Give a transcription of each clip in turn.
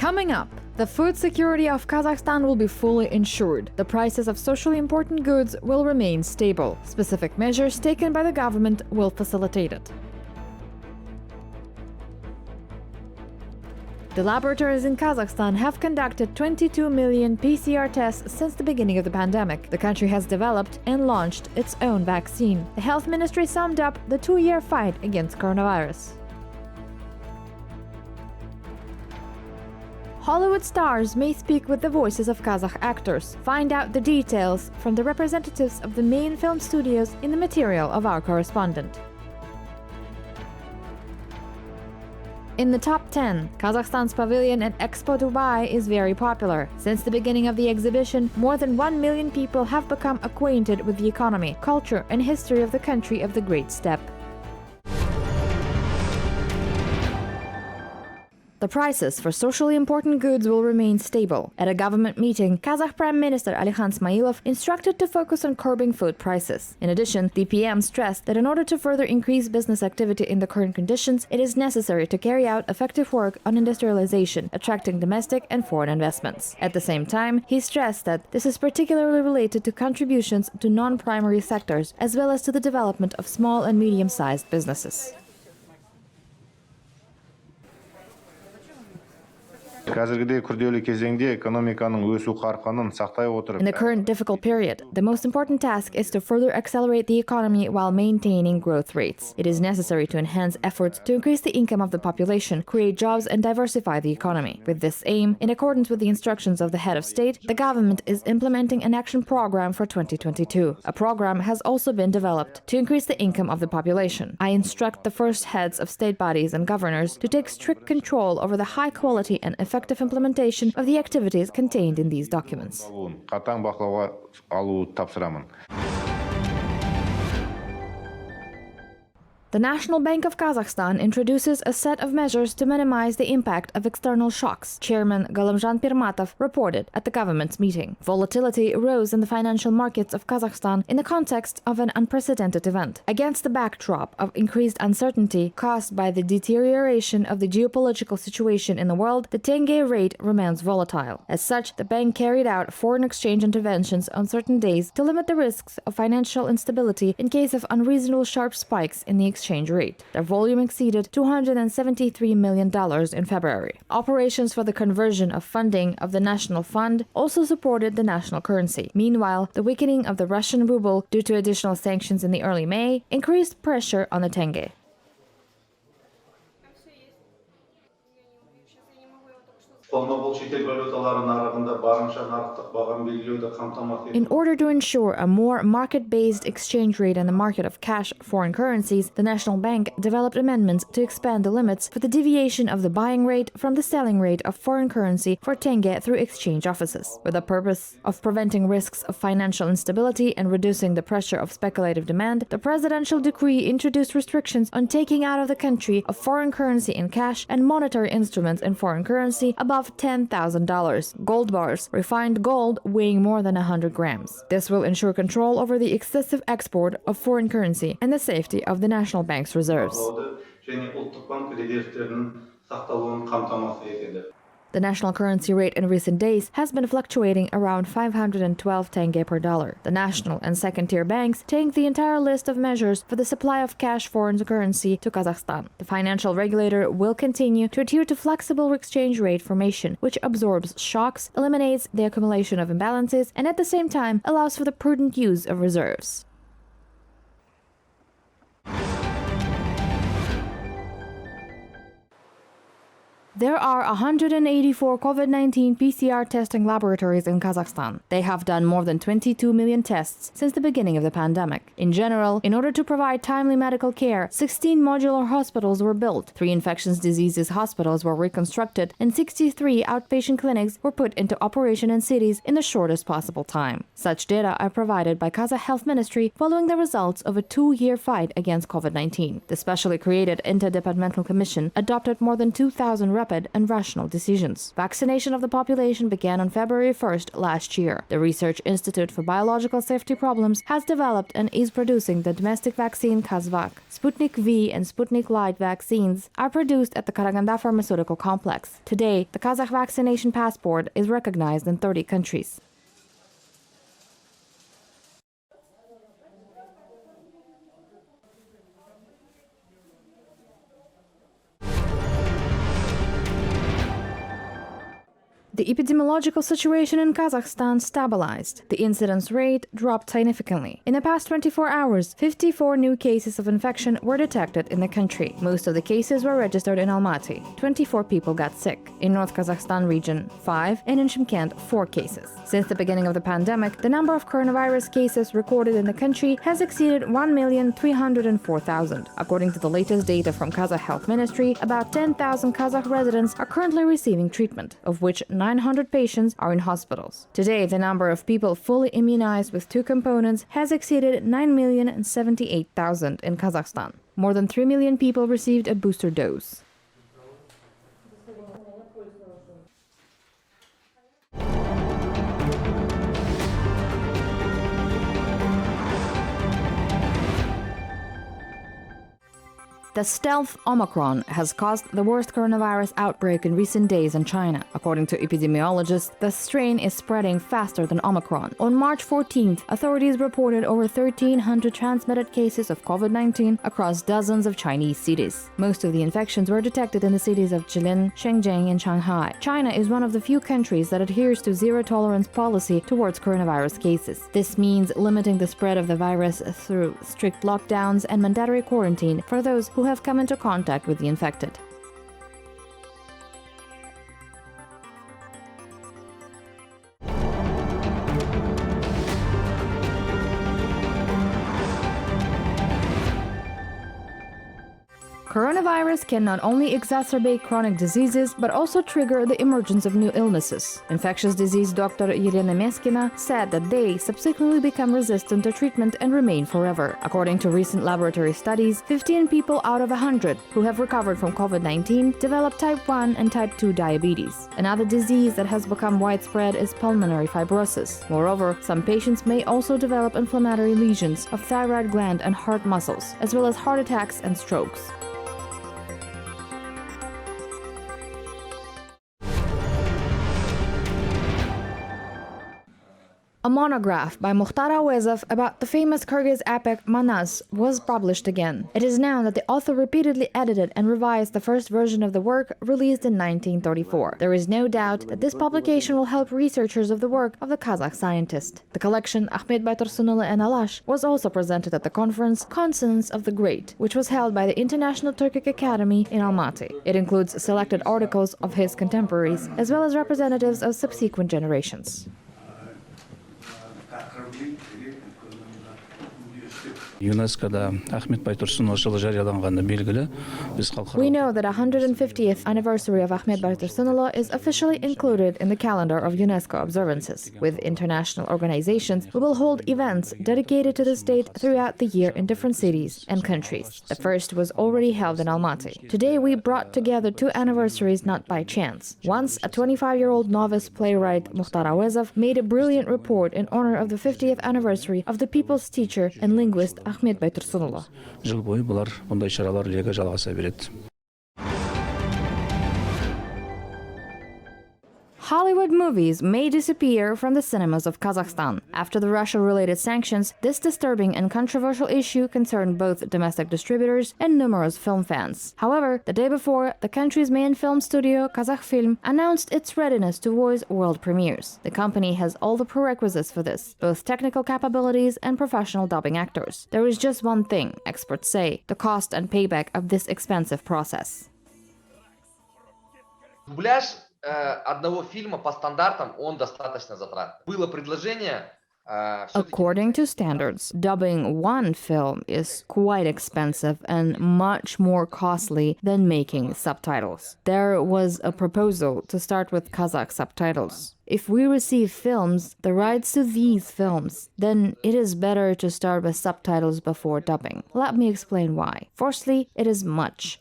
Coming up, the food security of Kazakhstan will be fully ensured. The prices of socially important goods will remain stable. Specific measures taken by the government will facilitate it. The laboratories in Kazakhstan have conducted 22 million PCR tests since the beginning of the pandemic. The country has developed and launched its own vaccine. The health ministry summed up the 2-year fight against coronavirus. Hollywood stars may speak with the voices of Kazakh actors. Find out the details from the representatives of the main film studios in the material of our correspondent. In the top 10, Kazakhstan's pavilion at EXPO Dubai is very popular. Since the beginning of the exhibition, more than 1 million people have become acquainted with the economy, culture, and history of the country of the Great Steppe. The prices for socially important goods will remain stable. At a government meeting, Kazakh Prime Minister Alihan Smailov instructed to focus on curbing food prices. In addition, the PM stressed that in order to further increase business activity in the current conditions, it is necessary to carry out effective work on industrialization, attracting domestic and foreign investments. At the same time, he stressed that this is particularly related to contributions to non-primary sectors, as well as to the development of small and medium-sized businesses. In the current difficult period, the most important task is to further accelerate the economy while maintaining growth rates. It is necessary to enhance efforts to increase the income of the population, create jobs, and diversify the economy. With this aim, in accordance with the instructions of the head of state, the government is implementing an action program for 2022. A program has also been developed to increase the income of the population. I instruct the first heads of state bodies and governors to take strict control over the high quality and effective implementation of the activities contained in these documents. The National Bank of Kazakhstan introduces a set of measures to minimize the impact of external shocks, Chairman Galamjan Pirmatov reported at the government's meeting. Volatility rose in the financial markets of Kazakhstan in the context of an unprecedented event. Against the backdrop of increased uncertainty caused by the deterioration of the geopolitical situation in the world, the tenge rate remains volatile. As such, the bank carried out foreign exchange interventions on certain days to limit the risks of financial instability in case of unreasonable sharp spikes in the exchange rate. Their volume exceeded $273 million in February. Operations for the conversion of funding of the national fund also supported the national currency. Meanwhile, the weakening of the Russian ruble due to additional sanctions in the early May increased pressure on the tenge. In order to ensure a more market-based exchange rate in the market of cash foreign currencies, the National Bank developed amendments to expand the limits for the deviation of the buying rate from the selling rate of foreign currency for tenge through exchange offices. With the purpose of preventing risks of financial instability and reducing the pressure of speculative demand, the presidential decree introduced restrictions on taking out of the country of foreign currency in cash and monetary instruments in foreign currency above $10,000, gold bars, refined gold weighing more than 100 grams. This will ensure control over the excessive export of foreign currency and the safety of the National Bank's reserves. The national currency rate in recent days has been fluctuating around 512 tenge per dollar. The national and second-tier banks take the entire list of measures for the supply of cash foreign currency to Kazakhstan. The financial regulator will continue to adhere to flexible exchange rate formation, which absorbs shocks, eliminates the accumulation of imbalances, and at the same time allows for the prudent use of reserves. There are 184 COVID-19 PCR testing laboratories in Kazakhstan. They have done more than 22 million tests since the beginning of the pandemic. In general, in order to provide timely medical care, 16 modular hospitals were built, 3 infectious diseases hospitals were reconstructed, and 63 outpatient clinics were put into operation in cities in the shortest possible time. Such data are provided by Kazakh Health Ministry following the results of a 2-year fight against COVID-19. The specially created Interdepartmental Commission adopted more than 2,000 rapid and rational decisions. Vaccination of the population began on February 1st last year. The Research Institute for Biological Safety Problems has developed and is producing the domestic vaccine Kazakh. Sputnik V and Sputnik Light vaccines are produced at the Karaganda Pharmaceutical Complex. Today, the Kazakh vaccination passport is recognized in 30 countries. The epidemiological situation in Kazakhstan stabilized. The incidence rate dropped significantly. In the past 24 hours, 54 new cases of infection were detected in the country. Most of the cases were registered in Almaty. 24 people got sick. In North Kazakhstan region, 5, and in Shymkent, 4 cases. Since the beginning of the pandemic, the number of coronavirus cases recorded in the country has exceeded 1,304,000. According to the latest data from Kazakh Health Ministry, about 10,000 Kazakh residents are currently receiving treatment, of which 900 patients are in hospitals. Today, the number of people fully immunized with 2 components has exceeded 9,078,000 in Kazakhstan. More than 3 million people received a booster dose. The stealth Omicron has caused the worst coronavirus outbreak in recent days in China. According to epidemiologists, the strain is spreading faster than Omicron. On March 14th, authorities reported over 1,300 transmitted cases of COVID-19 across dozens of Chinese cities. Most of the infections were detected in the cities of Jilin, Shenzhen, and Shanghai. China is one of the few countries that adheres to zero-tolerance policy towards coronavirus cases. This means limiting the spread of the virus through strict lockdowns and mandatory quarantine for those who have come into contact with the infected. Coronavirus can not only exacerbate chronic diseases, but also trigger the emergence of new illnesses. Infectious disease Dr. Elena Meskina said that they subsequently become resistant to treatment and remain forever. According to recent laboratory studies, 15 people out of 100 who have recovered from COVID-19 developed type 1 and type 2 diabetes. Another disease that has become widespread is pulmonary fibrosis. Moreover, some patients may also develop inflammatory lesions of thyroid gland and heart muscles, as well as heart attacks and strokes. A monograph by Mukhtar Awezov about the famous Kyrgyz epic Manas was published again. It is known that the author repeatedly edited and revised the first version of the work released in 1934. There is no doubt that this publication will help researchers of the work of the Kazakh scientist. The collection Ahmet Baytursunoğlu and Alash was also presented at the conference Consonance of the Great, which was held by the International Turkic Academy in Almaty. It includes selected articles of his contemporaries, as well as representatives of subsequent generations. We know that the 150th anniversary of Ahmet Baytursunoğlu is officially included in the calendar of UNESCO observances. With international organizations, we will hold events dedicated to this date throughout the year in different cities and countries. The first was already held in Almaty. Today we brought together 2 anniversaries not by chance. Once, a 25-year-old novice playwright Mukhtar Awezov made a brilliant report in honor of the 50th anniversary of the people's teacher and linguist Ahmet Baytursunoğlu. жыл бойы бұлар бұндай шаралар легі жалғаса береді. Hollywood movies may disappear from the cinemas of Kazakhstan. After the Russia-related sanctions, this disturbing and controversial issue concerned both domestic distributors and numerous film fans. However, the day before, the country's main film studio, Kazakhfilm, announced its readiness to voice world premieres. The company has all the prerequisites for this, both technical capabilities and professional dubbing actors. There is just one thing, experts say, the cost and payback of this expensive process. Одного фильма по стандартам он достаточно затратный. Было предложение. According to standards, dubbing one film is quite expensive and much more costly than making subtitles. There was a proposal to start with Kazakh subtitles. If we receive films, the rights to these films, then it is better to start with subtitles before dubbing. Let me explain why. Firstly, it is much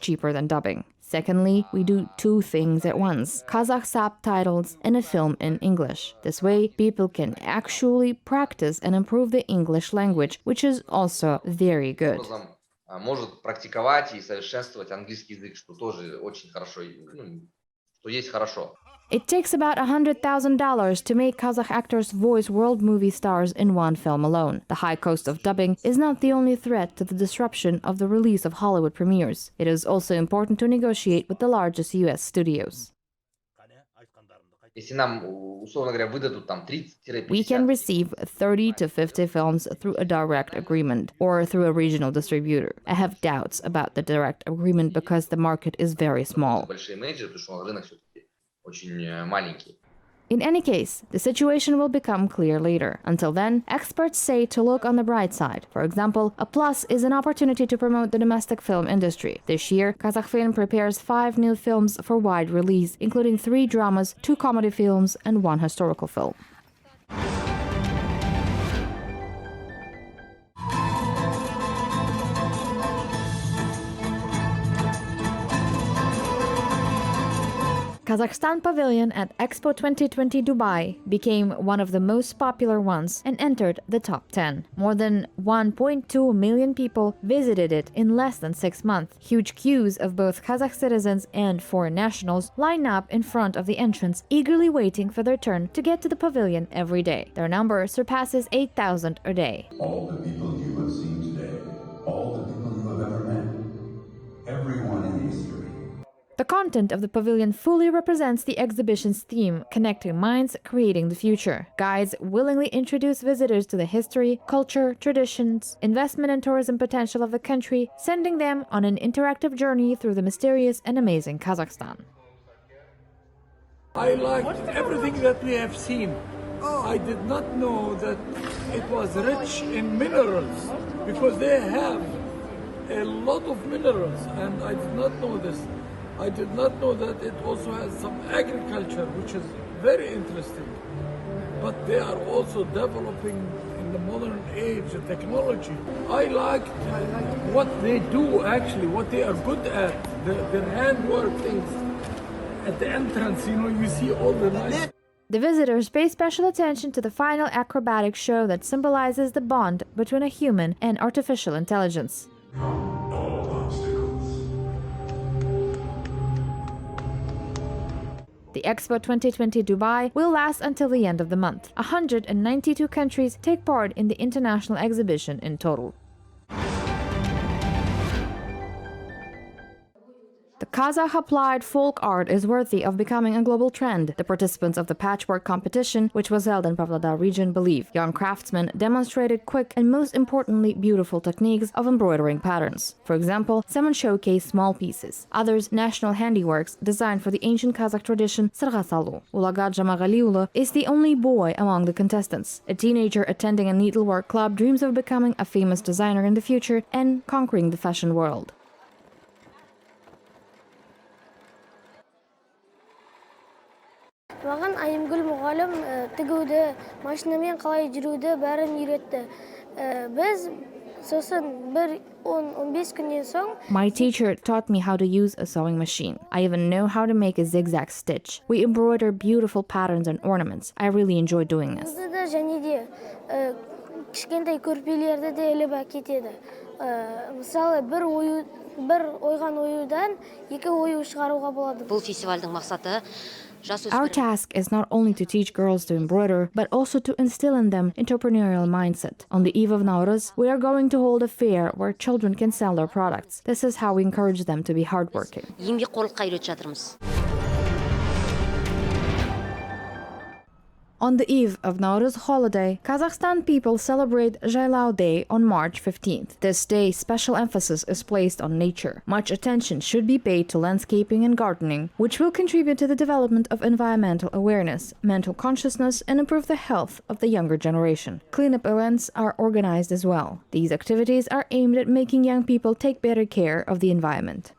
cheaper than dubbing. Secondly, we do two things at once: Kazakh subtitles and a film in English. This way, people can actually practice and improve the English language, which is also very good. Может практиковать и совершенствовать английский язык, что тоже очень хорошо, что есть хорошо. It takes about $100,000 to make Kazakh actors voice world movie stars in one film alone. The high cost of dubbing is not the only threat to the disruption of the release of Hollywood premieres. It is also important to negotiate with the largest US studios. Если нам, условно говоря, выдадут там 30-50... We can receive 30 to 50 films through a direct agreement or through a regional distributor. I have doubts about the direct agreement because the market is very small. Большие менеджеры, потому что рынок все-таки очень маленький. In any case, the situation will become clear later. Until then, experts say to look on the bright side. For example, a plus is an opportunity to promote the domestic film industry. This year, Kazakhfilm prepares 5 new films for wide release, including 3 dramas, 2 comedy films, and 1 historical film. Kazakhstan Pavilion at EXPO 2020 Dubai became one of the most popular ones and entered the top 10. More than 1.2 million people visited it in less than 6 months. Huge queues of both Kazakh citizens and foreign nationals line up in front of the entrance, eagerly waiting for their turn to get to the pavilion every day. Their number surpasses 8,000 a day. All the people you have seen today, all the people you have ever met, everyone in history. The content of the pavilion fully represents the exhibition's theme, connecting minds, creating the future. Guides willingly introduce visitors to the history, culture, traditions, investment and tourism potential of the country, sending them on an interactive journey through the mysterious and amazing Kazakhstan. I liked everything that we have seen. I did not know that it was rich in minerals, because they have a lot of minerals, and I did not know this. I did not know that it also has some agriculture, which is very interesting. But they are also developing in the modern age the technology. I liked what they do actually, what they are good at, their handwork things. At the entrance, you see all the nice... The visitors pay special attention to the final acrobatic show that symbolizes the bond between a human and artificial intelligence. The EXPO 2020 Dubai will last until the end of the month. 192 countries take part in the international exhibition in total. The Kazakh applied folk art is worthy of becoming a global trend. The participants of the patchwork competition, which was held in Pavlodar region, believe young craftsmen demonstrated quick and most importantly beautiful techniques of embroidering patterns. For example, someone showcased small pieces. Others, national handiworks designed for the ancient Kazakh tradition Sırğa salu. Ulagat Jamagaliulu is the only boy among the contestants. A teenager attending a needlework club dreams of becoming a famous designer in the future and conquering the fashion world. Маған Айымгүл мұғалім тігуді, машинамен қалай жүруді бәрін үйретті. Біз сосын 10-15 күннен соң... My teacher taught me how to use a sewing machine. I even know how to make a zigzag stitch. We embroider beautiful patterns and ornaments. I really enjoy doing this. Және де кішкентай көрпелерді де іліп әкетеді. Мысалы, бір ойған оюдан 2 ою шығаруға болады. Бұл фестивальдің мақсаты Our task is not only to teach girls to embroider, but also to instill in them entrepreneurial mindset. On the eve of Nauruz, we are going to hold a fair where children can sell their products. This is how we encourage them to be hardworking. еңбекқорлыққа үйретіп жатырмыз. On the eve of Nauruz holiday, Kazakhstan people celebrate Zhailau Day on March 15th. This day, special emphasis is placed on nature. Much attention should be paid to landscaping and gardening, which will contribute to the development of environmental awareness, mental consciousness, and improve the health of the younger generation. Cleanup events are organized as well. These activities are aimed at making young people take better care of the environment.